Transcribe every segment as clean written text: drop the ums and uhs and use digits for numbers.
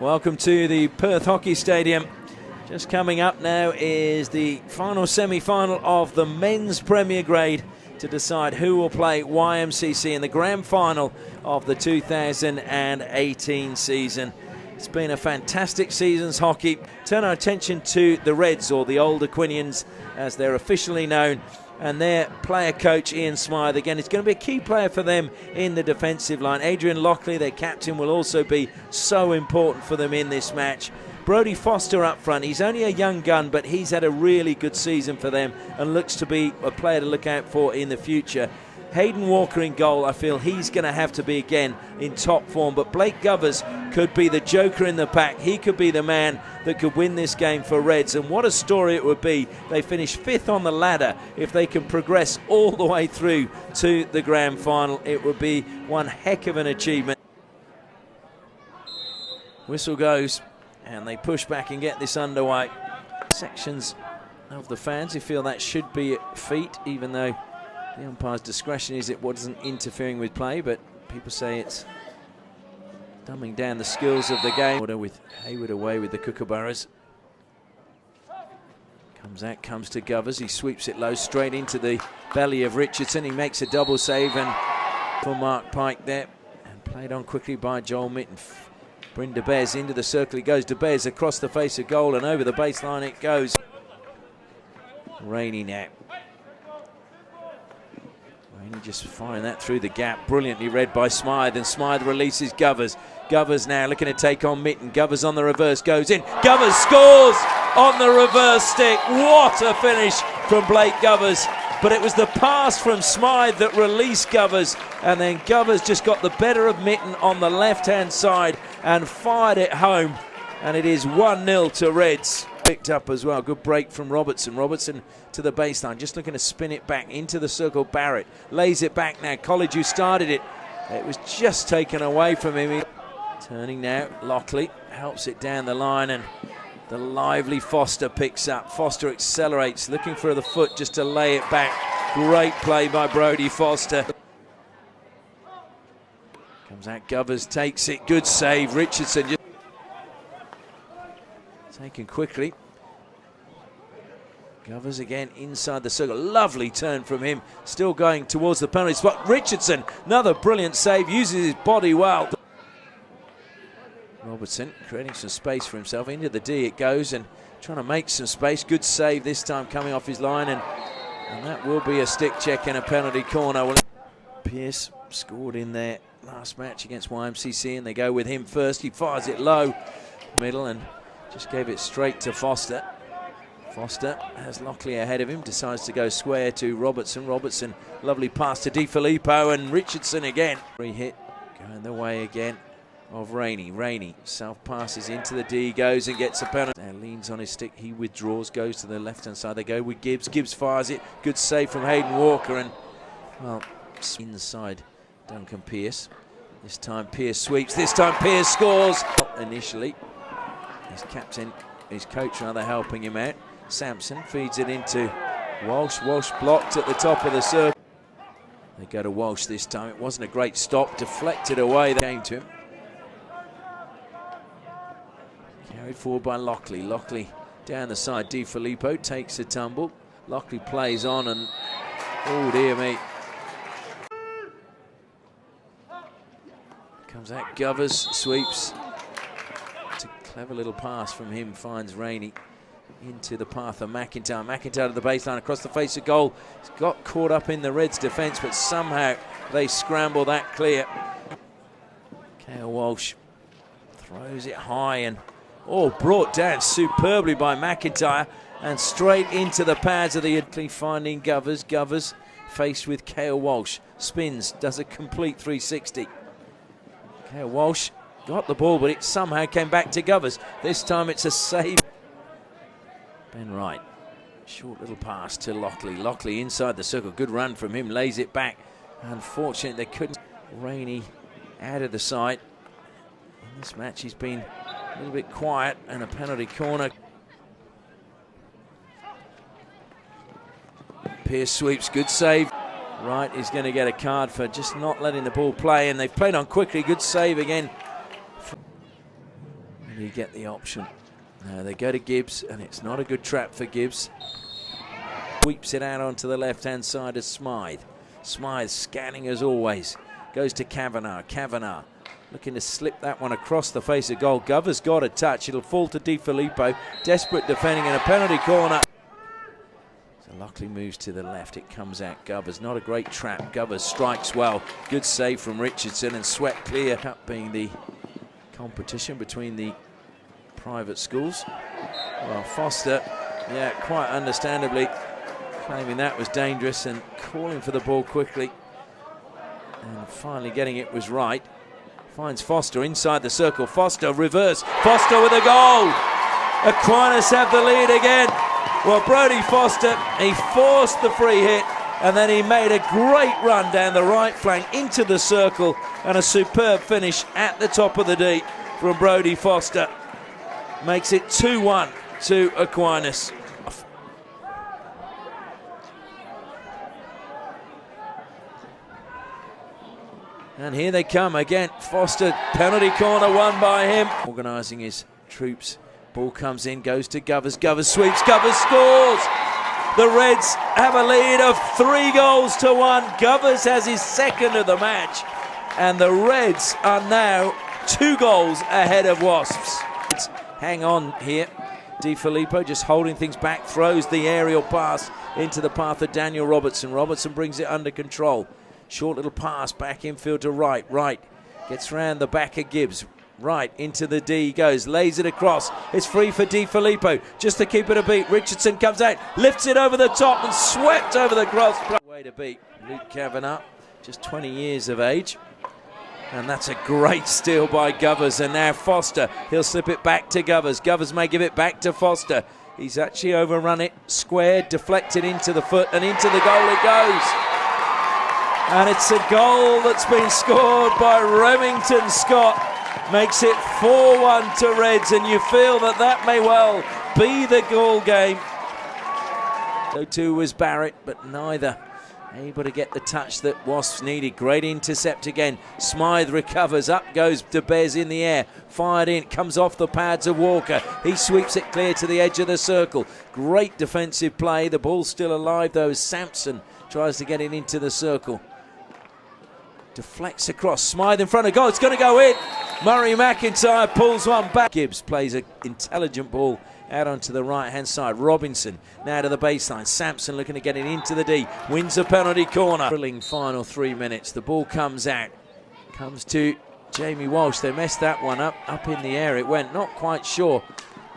Welcome to the Perth Hockey Stadium. Just coming up now is the final semi-final of the men's Premier Grade to decide who will play YMCC in the grand final of the 2018 season. It's been a fantastic season's hockey. Turn our attention to the Reds, or the old Aquinians as they're officially known, and their player coach Ian Smythe. Again, it's going to be a key player for them in the defensive line. Adrian Lockley, their captain, will also be so important for them in this match. Brodie Foster up front. He's only a young gun, but he's had a really good season for them and looks to be a player to look out for in the future. Hayden Walker in goal. I feel he's going to have to be again in top form, but Blake Govers could be the joker in the pack. He could be the man that could win this game for Reds, and what a story it would be. They finish 5th on the ladder. If they can progress all the way through to the grand final, it would be one heck of an achievement. Whistle goes, and they push back and get this underway. Sections of the fans who feel that should be at feet, even though the umpire's discretion is it wasn't interfering with play, but people say it's dumbing down the skills of the game. Order with Hayward away with the Kookaburras. Comes to Govers. He sweeps it low straight into the belly of Richardson. He makes a double save and for Mark Pike there, and played on quickly by Joel Mitten. Bryn de Bez into the circle. He goes to Bez across the face of goal, and over the baseline it goes. Rainey now. Rainey just firing that through the gap. Brilliantly read by Smythe, and Smythe releases Govers. Govers now looking to take on Mitten. Govers on the reverse, goes in. Govers scores on the reverse stick. What a finish from Blake Govers. But it was the pass from Smythe that released Govers, and then Govers just got the better of Mitten on the left-hand side and fired it home, and it is 1-0 to Reds. Picked up as well. Good break from Robertson. Robertson to the baseline, just looking to spin it back into the circle. Barrett lays it back now. College, who started it, it was just taken away from him. Turning now, Lockley helps it down the line, and the lively Foster picks up. Foster accelerates, looking for the foot just to lay it back. Great play by Brodie Foster. Comes out, Govers takes it. Good save. Richardson just taken quickly. Govers again inside the circle. Lovely turn from him. Still going towards the penalty spot. Richardson, another brilliant save. Uses his body well. Robertson creating some space for himself. Into the D it goes, and trying to make some space. Good save this time coming off his line, and that will be a stick check and a penalty corner. Pearce scored in their last match against YMCC, and they go with him first. He fires it low middle and just gave it straight to Foster. Foster has Lockley ahead of him, decides to go square to Robertson. Robertson, lovely pass to DiFilippo, and Richardson again. Free hit going the way again of Rainey. Rainey self passes into the D, goes and gets a penalty. Now leans on his stick, he withdraws, goes to the left hand side. They go with Gibbs. Gibbs fires it. Good save from Hayden Walker, and well, inside Duncan Pearce. This time Pearce sweeps. This time Pearce scores. Initially, his captain, his coach rather, helping him out. Sampson feeds it into Walsh. Walsh blocked at the top of the circle. They go to Walsh this time. It wasn't a great stop. Deflected away. They came to him. Carried forward by Lockley. Lockley down the side. DiFilippo takes a tumble. Lockley plays on, and oh dear me. Comes out Govers, sweeps. It's a clever little pass from him, finds Rainey into the path of McIntyre. McIntyre to the baseline, across the face of goal. He's got caught up in the Reds' defence, but somehow they scramble that clear. Cale Walsh throws it high, and brought down superbly by McIntyre, and straight into the pads of the Italy, finding Govers. Govers faced with Cale Walsh. Spins, does a complete 360. Cale Walsh got the ball, but it somehow came back to Govers. This time it's a save. Ben Wright, short little pass to Lockley. Lockley inside the circle, good run from him, lays it back. Unfortunately, they couldn't. Rainey out of the sight. In this match, he's been a little bit quiet, and a penalty corner. Pearce sweeps, good save. Wright is going to get a card for just not letting the ball play, and they've played on quickly. Good save again. And you get the option. Now they go to Gibbs, and it's not a good trap for Gibbs. Sweeps it out onto the left-hand side of Smythe. Smythe scanning as always. Goes to Kavanagh. Kavanagh looking to slip that one across the face of goal. Gover's got a touch. It'll fall to Di Filippo. Desperate defending in a penalty corner. So Lockley moves to the left. It comes out. Gover's not a great trap. Gover strikes well. Good save from Richardson, and swept clear. Cup being the competition between the private schools. Well, Foster, yeah, quite understandably claiming that was dangerous and calling for the ball quickly. And finally getting it was right. Finds Foster inside the circle. Foster reverse. Foster with a goal. Aquinas have the lead again. Well, Brodie Foster, he forced the free hit, and then he made a great run down the right flank into the circle, and a superb finish at the top of the D from Brodie Foster. Makes it 2-1 to Aquinas. And here they come again. Foster, penalty corner won by him. Organising his troops. Ball comes in, goes to Govers. Govers sweeps, Govers scores! The Reds have a lead of 3-1. Govers has his second of the match. And the Reds are now 2 goals ahead of Wasps. It's hang on here. Di Filippo just holding things back, throws the aerial pass into the path of Daniel Robertson. Robertson brings it under control. Short little pass back infield to Wright. Wright gets round the back of Gibbs. Right into the D goes, lays it across. It's free for Di Filippo just to keep it a beat. Richardson comes out, lifts it over the top and swept over the cross. Way to beat Luke Kavanagh, just 20 years of age. And that's a great steal by Govers. And now Foster, he'll slip it back to Govers. Govers may give it back to Foster. He's actually overrun it, squared, deflected into the foot, and into the goal it goes. And it's a goal that's been scored by Remington Scott. Makes it 4-1 to Reds, and you feel that that may well be the goal game. So too was Barrett, but neither able to get the touch that Wasps needed. Great intercept again. Smythe recovers. Up goes DeBez in the air. Fired in. Comes off the pads of Walker. He sweeps it clear to the edge of the circle. Great defensive play. The ball's still alive though as Sampson tries to get it into the circle. Deflects across. Smythe in front of goal. It's going to go in. Murray McIntyre pulls one back. Gibbs plays an intelligent ball out onto the right-hand side. Robinson now to the baseline. Sampson looking to get it into the D. Wins a penalty corner. Thrilling final 3 minutes. The ball comes out. Comes to Jamie Walsh. They messed that one up. Up in the air it went. Not quite sure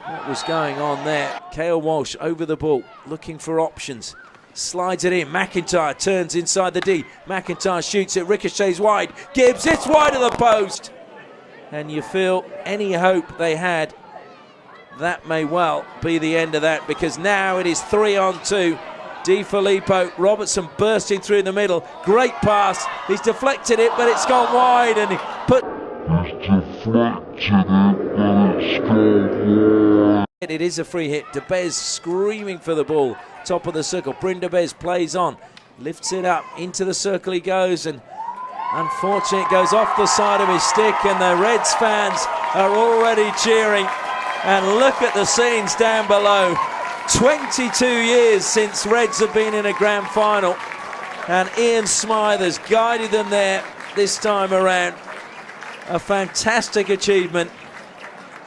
what was going on there. Cale Walsh over the ball. Looking for options. Slides it in. McIntyre turns inside the D. McIntyre shoots it. Ricochets wide. Gibbs, it's wide of the post. And you feel any hope they had, that may well be the end of that, because now it is 3-on-2. Di Filippo, Robertson bursting through the middle. Great pass. He's deflected it, but it's gone wide, and he put. It is a free hit. DeBez screaming for the ball. Top of the circle. Bryn DeBez plays on. Lifts it up. Into the circle he goes, and unfortunately it goes off the side of his stick, and the Reds fans are already cheering. And look at the scenes down below. 22 years since Reds have been in a grand final, and Ian Smythe has guided them there this time around. A fantastic achievement.